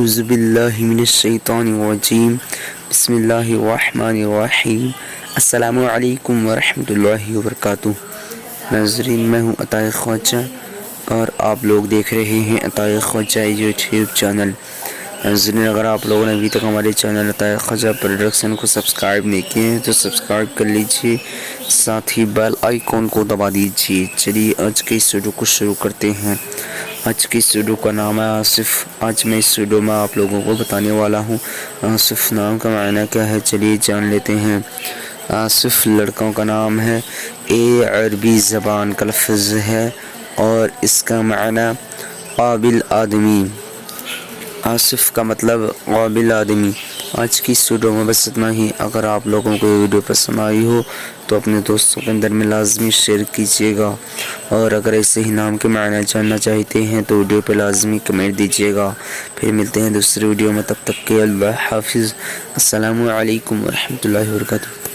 اعوذ باللہ من الشیطان الرجیم بسم اللہ الرحمن الرحیم السلام علیکم ورحمۃ اللہ وبرکاتہ۔ ناظرین، میں ہوں عطائے خواجہ اور آپ لوگ دیکھ رہے ہیں عطائے خواجہ یوٹیوب چینل۔ ناظرین، اگر آپ لوگوں نے ابھی تک ہمارے چینل عطائے خواجہ پروڈکشن کو سبسکرائب نہیں کیے ہیں تو سبسکرائب کر لیجئے، ساتھ ہی بیل آئیکن کو دبا دیجئے۔ چلیے آج کے اس ویڈیو کو شروع کرتے ہیں۔ آج کی اس ویڈیو کا نام ہے آصف۔ آج میں اس ویڈیو میں آپ لوگوں کو بتانے والا ہوں آصف نام کا معنی کیا ہے۔ چلیے جان لیتے ہیں۔ آصف لڑکوں کا نام ہے، یہ عربی زبان کا لفظ ہے اور اس کا معنی قابل آدمی۔ آصف کا مطلب قابل آدمی۔ آج کی اس ویڈیو میں بس اتنا ہی۔ اگر آپ لوگوں کو یہ ویڈیو پسند آئی ہو تو اپنے دوستوں کے اندر میں لازمی شیئر کیجیے گا، اور اگر ایسے ہی نام کے معنی جاننا چاہتے ہیں تو ویڈیو پہ لازمی کمنٹ دیجیے گا۔ پھر ملتے ہیں دوسری ویڈیو میں، تب تک کے اللہ حافظ۔ السلام علیکم ورحمۃ اللہ وبرکاتہ۔